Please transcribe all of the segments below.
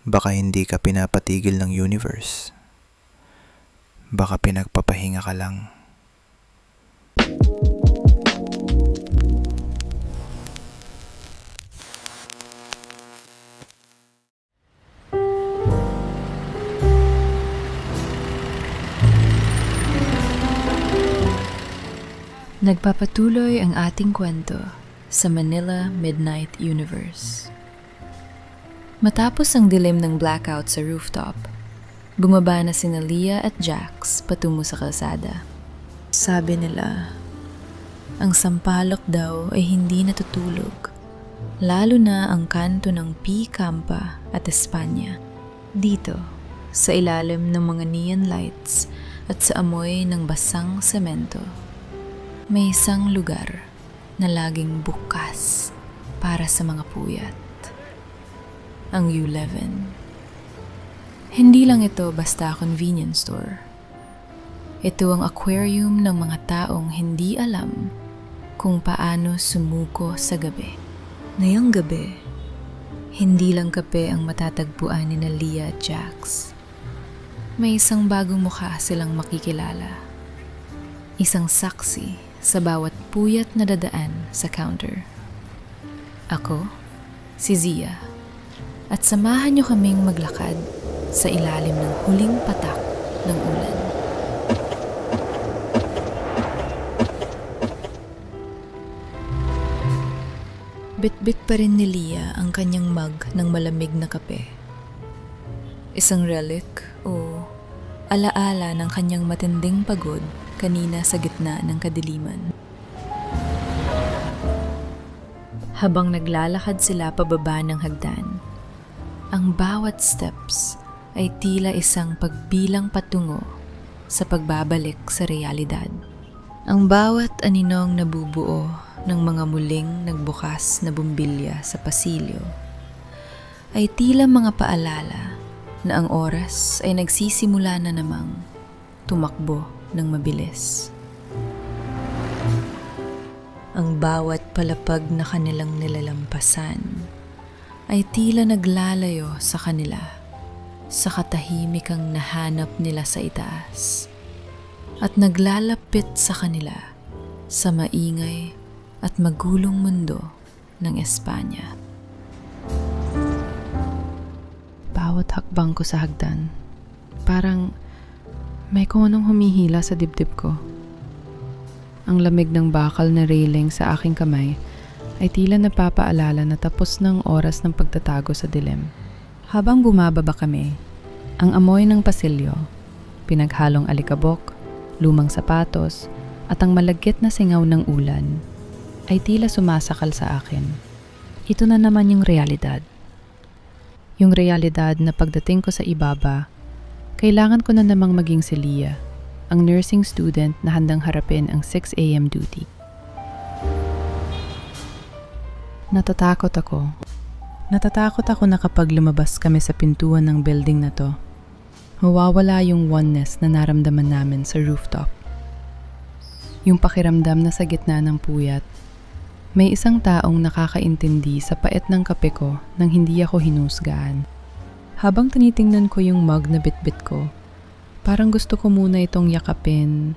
Baka hindi ka pinapatigil ng universe. Baka pinagpapahinga ka lang. Nagpapatuloy ang ating kwento sa Manila Midnight Universe. Matapos ang dilim ng blackout sa rooftop, bumaba na sina Leah at Jax patungo sa kalsada. Sabi nila, ang sampalok daw ay hindi natutulog, lalo na ang kanto ng P. Campa at Espanya. Dito, sa ilalim ng mga neon lights at sa amoy ng basang semento, may isang lugar na laging bukas para sa mga puyat. Ang U11. Hindi lang ito basta convenience store. Ito ang aquarium ng mga taong hindi alam kung paano sumuko sa gabi. Ngayong gabi, hindi lang kape ang matatagpuan ni Leah at Jax. May isang bagong mukha silang makikilala. Isang saksi sa bawat puyat na dadaan sa counter. Ako, si Zia, at samahan niyo kaming maglakad sa ilalim ng huling patak ng ulan. Bit-bit pa rin ni Leah ang kanyang mug ng malamig na kape. Isang relic o alaala ng kanyang matinding pagod kanina sa gitna ng kadiliman. Habang naglalakad sila pababa ng hagdan, ang bawat steps ay tila isang pagbilang patungo sa pagbabalik sa realidad. Ang bawat aninong nabubuo ng mga muling nagbukas na bumbilya sa pasilyo ay tila mga paalala na ang oras ay nagsisimula na namang tumakbo ng mabilis. Ang bawat palapag na kanilang nilalampasan ay tila naglalayo sa kanila sa katahimikang nahanap nila sa itaas at naglalapit sa kanila sa maingay at magulong mundo ng Espanya. Bawat hakbang ko sa hagdan, parang may kung anong humihila sa dibdib ko. Ang lamig ng bakal na railing sa aking kamay ay tila napapaalala na tapos ng oras ng pagtatago sa dilim. Habang bumababa kami, ang amoy ng pasilyo, pinaghalong alikabok, lumang sapatos, at ang malagkit na singaw ng ulan ay tila sumasakal sa akin. Ito na naman yung realidad. Yung realidad na pagdating ko sa ibaba, kailangan ko na namang maging si Leah, ang nursing student na handang harapin ang 6 a.m. duty. Natatakot ako. Natatakot ako na kapag lumabas kami sa pintuan ng building na to, mawawala yung oneness na naramdaman namin sa rooftop. Yung pakiramdam na sa gitna ng puyat, may isang taong nakakaintindi sa pait ng kape ko nang hindi ako hinusgahan. Habang tinitingnan ko yung mug na bitbit ko, parang gusto ko muna itong yakapin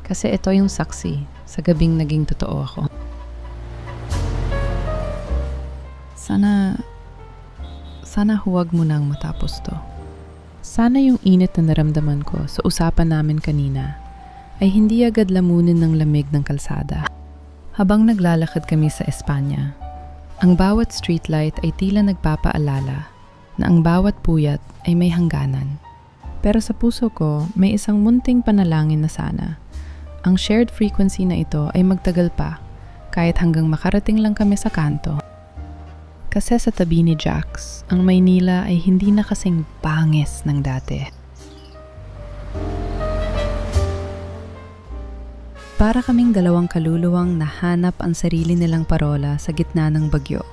kasi ito yung saksi sa gabing naging totoo ako. Sana huwag mo nang matapos to. Sana yung init na naramdaman ko sa usapan namin kanina ay hindi agad lamunin ng lamig ng kalsada. Habang naglalakad kami sa Espanya, ang bawat streetlight ay tila nagpapaalala na ang bawat puyat ay may hangganan. Pero sa puso ko, may isang munting panalangin na sana ang shared frequency na ito ay magtagal pa kahit hanggang makarating lang kami sa kanto. Kasi sa tabi ni Jax, ang Maynila ay hindi na kasing bangis ng dati. Para kaming dalawang kaluluwang nahanap ang sarili nilang parola sa gitna ng bagyo.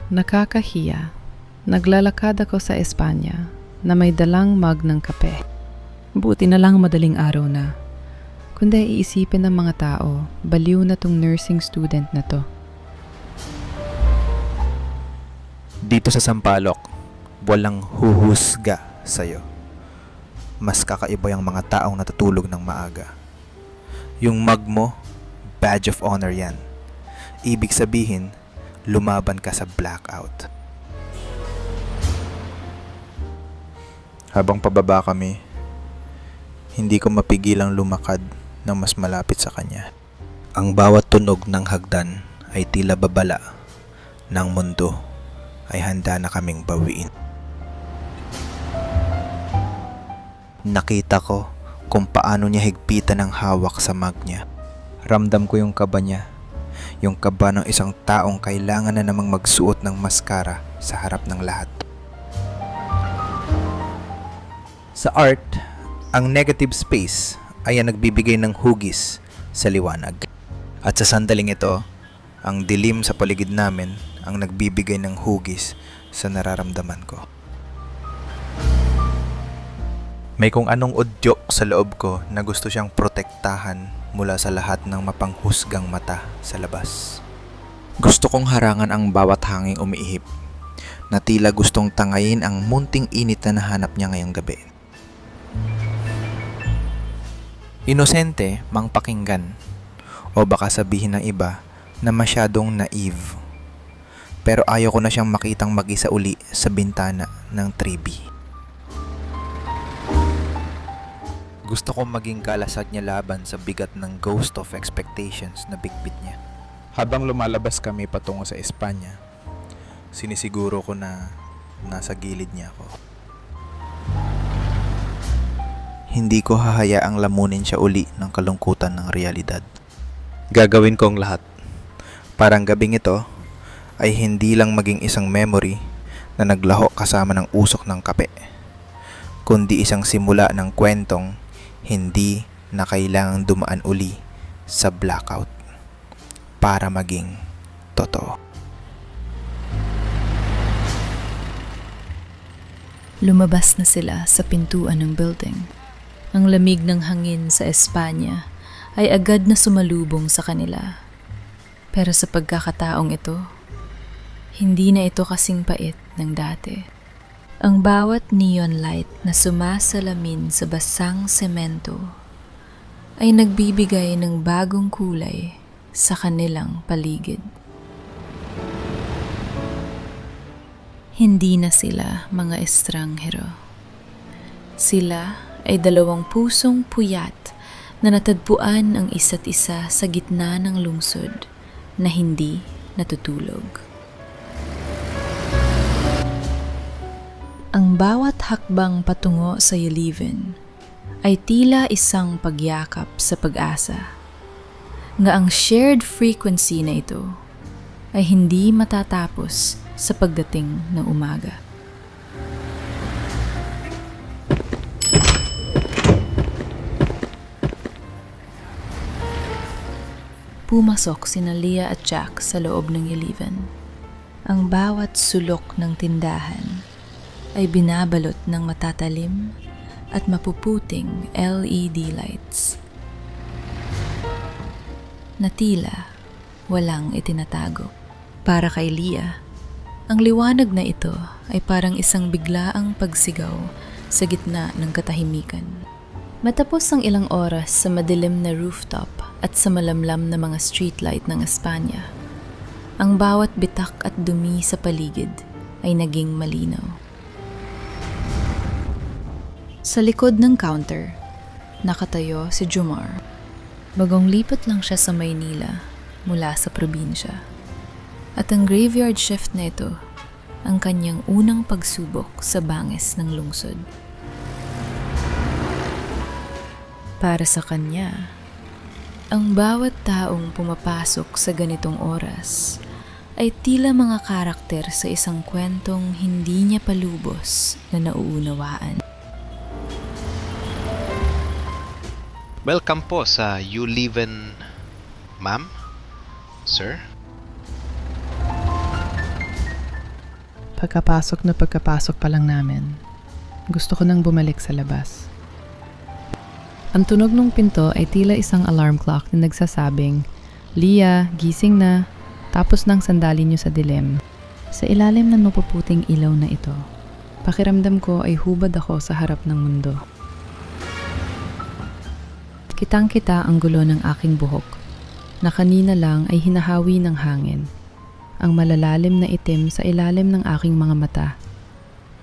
Nakakahiya. Naglalakad ako sa Espanya na may dalang mug ng kape. Buti na lang madaling araw na. Kundi iisipin ng mga tao, baliw na tong nursing student na to. Dito sa Sampaloc, walang huhusga sa'yo. Mas kakaiba yung mga taong natutulog ng maaga. Yung mug mo, badge of honor yan. Ibig sabihin, lumaban ka sa blackout. Habang pababa kami, hindi ko mapigilang lumakad ng mas malapit sa kanya. Ang bawat tunog ng hagdan ay tila babala ng mundo ay handa na kaming bawiin. Nakita ko kung paano niya higpitan ang hawak sa mug niya. Ramdam ko yung kaba niya. Yung kaba ng isang taong kailangan na namang magsuot ng maskara sa harap ng lahat. Sa art, ang negative space ay ang nagbibigay ng hugis sa liwanag. At sa sandaling ito, ang dilim sa paligid namin ang nagbibigay ng hugis sa nararamdaman ko. May kung anong udyok sa loob ko na gusto siyang protektahan mula sa lahat ng mapanghusgang mata sa labas. Gusto kong harangan ang bawat hanging umiihip na tila gustong tangayin ang munting init na nahanap niya ngayong gabi. Inosente mang pakinggan o baka sabihin ng iba na masyadong naive. Pero ayaw ko na siyang makitang mag-isa uli sa bintana ng 3B. Gusto kong maging kalasag niya laban sa bigat ng ghost of expectations na bitbit niya. Habang lumalabas kami patungo sa Espanya, sinisiguro ko na nasa gilid niya ako. Hindi ko hahayaang lamunin siya uli ng kalungkutan ng realidad. Gagawin ko ang lahat. Parang gabing ito ay hindi lang maging isang memory na naglaho kasama ng usok ng kape, kundi isang simula ng kwentong hindi na kailangang dumaan uli sa blackout para maging totoo. Lumabas na sila sa pintuan ng building. Ang lamig ng hangin sa Espanya ay agad na sumalubong sa kanila. Pero sa pagkakataong ito, hindi na ito kasing pait ng dati. Ang bawat neon light na sumasalamin sa basang semento ay nagbibigay ng bagong kulay sa kanilang paligid. Hindi na sila mga estranghero. Sila ay dalawang pusong puyat na natagpuan ang isa't isa sa gitna ng lungsod na hindi natutulog. Ang bawat hakbang patungo sa Yeliven ay tila isang pagyakap sa pag-asa, nga ang shared frequency na ito ay hindi matatapos sa pagdating ng umaga. Pumasok sina Leah at Jack sa loob ng Yeliven. Ang bawat sulok ng tindahan ay binabalot ng matatalim at mapuputing LED lights na tila walang itinatago. Para kay Leah, ang liwanag na ito ay parang isang biglaang pagsigaw sa gitna ng katahimikan. Matapos ang ilang oras sa madilim na rooftop at sa malamlam na mga streetlight ng Espanya, ang bawat bitak at dumi sa paligid ay naging malinaw. Sa likod ng counter, nakatayo si Jomar. Bagong lipat lang siya sa Maynila mula sa probinsya. At ang graveyard shift na ito, ang kanyang unang pagsubok sa bangis ng lungsod. Para sa kanya, ang bawat taong pumapasok sa ganitong oras ay tila mga karakter sa isang kwentong hindi niya palubos na nauunawaan. Welcome po sa Yeliven, ma'am, sir. Pagkapasok pa lang namin, gusto ko nang bumalik sa labas. Ang tunog ng pinto ay tila isang alarm clock na nagsasabing, "Leah, gising na, tapos nang sandali niyo sa dilim." Sa ilalim ng mapuputing ilaw na ito, pakiramdam ko ay hubad ako sa harap ng mundo. Kitang-kita ang gulo ng aking buhok, na kanina lang ay hinahawi ng hangin, ang malalalim na itim sa ilalim ng aking mga mata,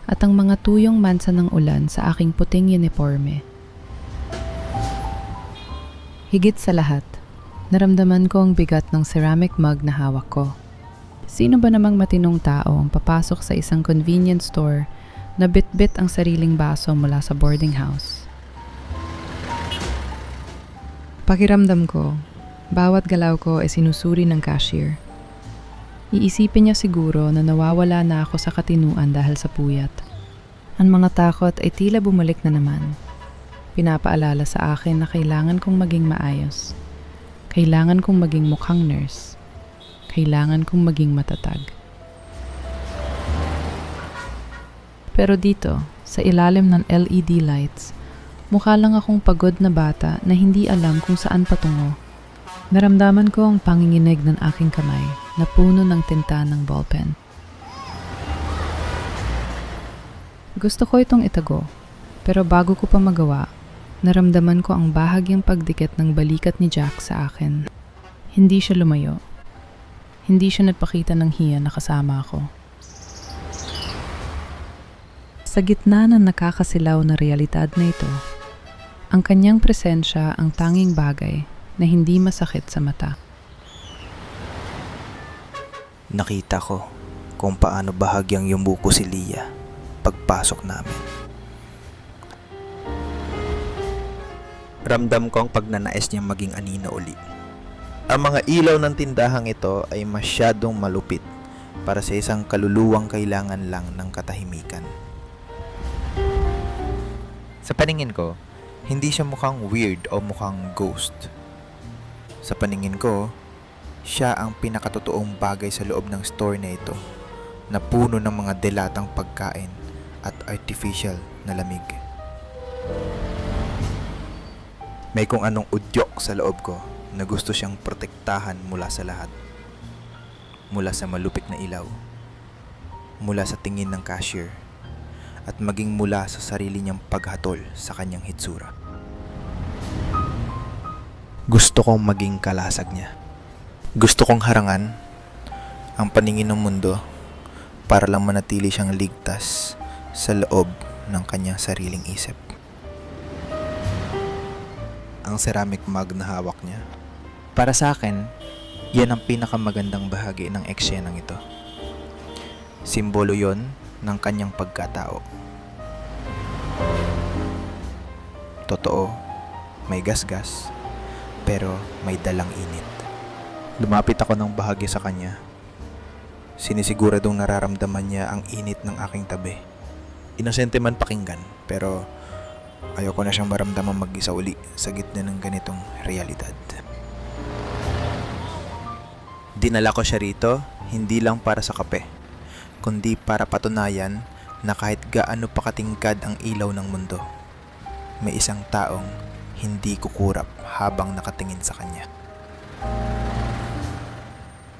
at ang mga tuyong mansa ng ulan sa aking puting uniforme. Higit sa lahat, naramdaman ko ang bigat ng ceramic mug na hawak ko. Sino ba namang matinong tao ang papasok sa isang convenience store na bit-bit ang sariling baso mula sa boarding house? Pakiramdam ko, bawat galaw ko ay sinusuri ng cashier. Iisipin niya siguro na nawawala na ako sa katinuan dahil sa puyat. Ang mga takot ay tila bumalik na naman. Pinapaalala sa akin na kailangan kong maging maayos. Kailangan kong maging mukhang nurse. Kailangan kong maging matatag. Pero dito, sa ilalim ng LED lights, mukha lang akong pagod na bata na hindi alam kung saan patungo. Naramdaman ko ang panginginig ng aking kamay na puno ng tinta ng ballpen. Gusto ko itong itago, pero bago ko pa magawa, naramdaman ko ang bahagyang pagdikit ng balikat ni Jack sa akin. Hindi siya lumayo. Hindi siya nagpakita ng hiya na kasama ako. Sa gitna ng nakakasilaw na realidad na ito, ang kanyang presensya ang tanging bagay na hindi masakit sa mata. Nakita ko kung paano bahagyang yumuko si Leah pagpasok namin. Ramdam ko ang pagnanais niyang maging anino uli. Ang mga ilaw ng tindahang ito ay masyadong malupit para sa isang kaluluwang kailangan lang ng katahimikan. Sa paningin ko, hindi siya mukhang weird o mukhang ghost. Sa paningin ko, siya ang pinakatotoong bagay sa loob ng store na ito, na puno ng mga delatang pagkain at artificial na lamig. May kung anong udyok sa loob ko na gusto siyang protektahan mula sa lahat. Mula sa malupit na ilaw, mula sa tingin ng cashier, at maging mula sa sarili niyang paghatol sa kanyang hitsura. Gusto kong maging kalasag niya. Gusto kong harangan ang paningin ng mundo para lang manatili siyang ligtas sa loob ng kanyang sariling isip. Ang ceramic mug na hawak niya, para sa akin, yan ang pinakamagandang bahagi ng eksenang ito. Simbolo yon ng kanyang pagkatao. Totoo, may gasgas, pero may dalang init. Lumapit ako ng bahagi sa kanya. Sinisiguradong nararamdaman niya ang init ng aking tabi. Inosente man pakinggan, pero ayoko na siyang maramdaman mag-isa uli sa gitna ng ganitong realidad. Dinala ko siya rito, hindi lang para sa kape, kundi para patunayan na kahit gaano pa katingkad ang ilaw ng mundo, may isang taong hindi kukurap habang nakatingin sa kanya.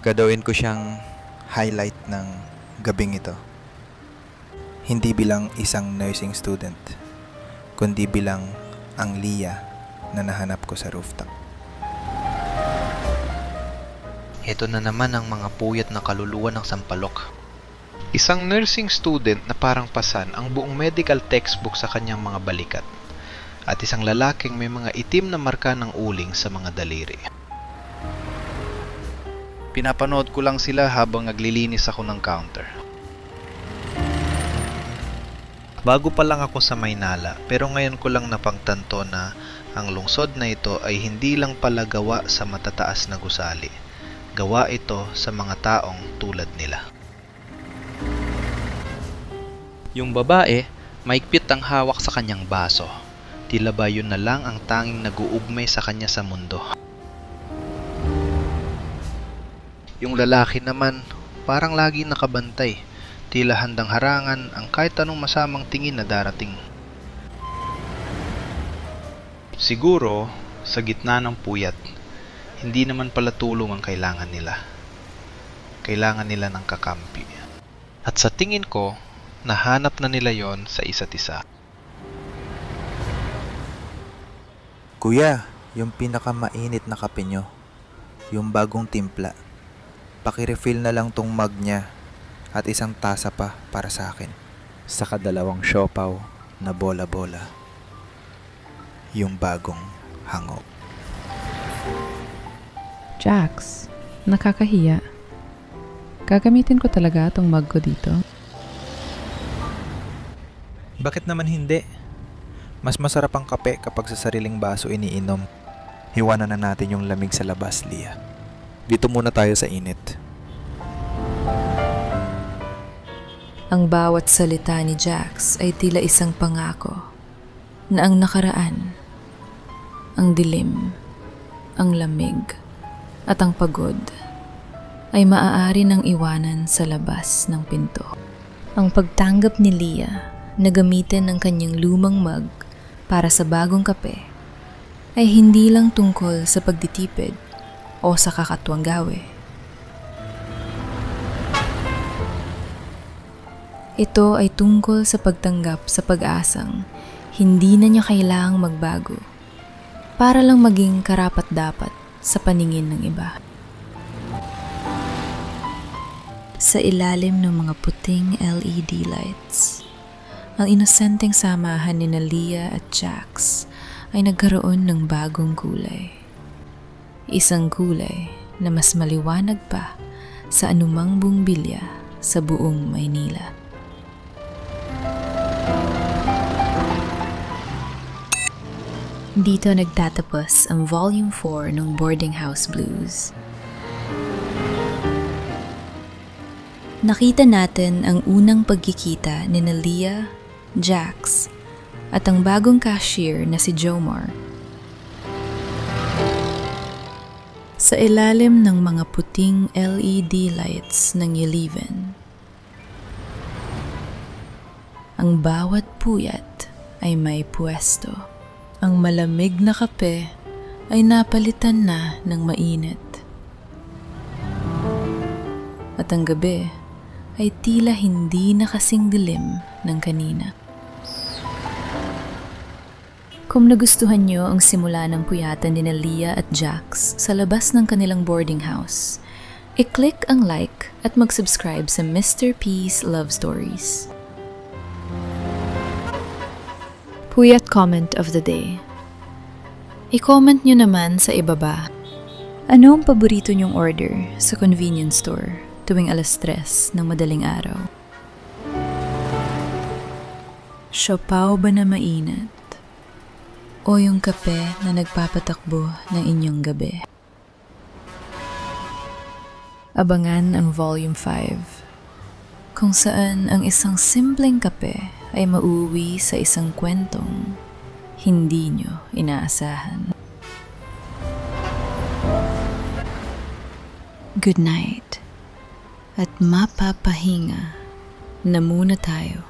Gagawin ko siyang highlight ng gabing ito. Hindi bilang isang nursing student, kundi bilang ang Leah na nahanap ko sa rooftop. Ito na naman ang mga puyat na kaluluwa ng sampalok. Isang nursing student na parang pasan ang buong medical textbook sa kanyang mga balikat. At isang lalaking may mga itim na marka ng uling sa mga daliri. Pinapanood ko lang sila habang naglilinis ako ng counter. Bago pa lang ako sa Maynala, pero ngayon ko lang napagtanto na ang lungsod na ito ay hindi lang pala gawa sa matataas na gusali. Gawa ito sa mga taong tulad nila. Yung babae, maigpit ang hawak sa kanyang baso. Tila ba yun na lang ang tanging nag-uugmay sa kanya sa mundo. Yung lalaki naman, parang lagi nakabantay. Tila handang harangan ang kahit anong masamang tingin na darating. Siguro, sa gitna ng puyat, hindi naman pala tulong ang kailangan nila. Kailangan nila ng kakampi. At sa tingin ko, nahanap na nila yon sa isa't isa. Kuya, yung pinakamainit na kape nyo. Yung bagong timpla. Pakirefill na lang tong mug niya at isang tasa pa para sa akin. Saka 2 siopaw na bola-bola. Yung bagong hango. Jax, nakakahiya. Gagamitin ko talaga tong mug ko dito. Bakit naman hindi? Mas masarap ang kape kapag sa sariling baso iniinom. Hiwanan na natin yung lamig sa labas, Lia. Dito muna tayo sa init. Ang bawat salita ni Jax ay tila isang pangako na ang nakaraan, ang dilim, ang lamig, at ang pagod ay maaari nang iwanan sa labas ng pinto. Ang pagtanggap ni Lia na gamitin ang kanyang lumang mug para sa bagong kape ay hindi lang tungkol sa pagtitipid o sa kakatuwang gawe. Ito ay tungkol sa pagtanggap sa pag-asang hindi na niya kailangang magbago para lang maging karapat-dapat sa paningin ng iba. Sa ilalim ng mga puting LED lights, ang inosenteng samahan ni Lia at Jax ay nagkaroon ng bagong kulay. Isang kulay na mas maliwanag pa sa anumang bumbilya sa buong Maynila. Dito nagtatapos ang Volume 4 ng Boarding House Blues. Nakita natin ang unang pagkikita ni Lia, Jax, at ang bagong cashier na si Jomar. Sa ilalim ng mga puting LED lights ng Yeliven, ang bawat puyat ay may pwesto. Ang malamig na kape ay napalitan na ng mainit. At ang gabi ay tila hindi na kasing dilim ng kanina. Kung nagustuhan nyo ang simula ng puyatan ni Lia at Jax sa labas ng kanilang boarding house, i-click ang like at mag-subscribe sa Mr. P's Love Stories. Puyat comment of the day. I-comment nyo naman sa ibaba. Ano ang paborito nyong order sa convenience store tuwing 3:00 ng madaling araw? Siopaw ba na mainit? O yung kape na nagpapatakbo ng inyong gabi? Abangan ang Volume 5, kung saan ang isang simpleng kape ay mauuwi sa isang kwentong hindi nyo inaasahan. Good night, at mapapahinga na muna tayo.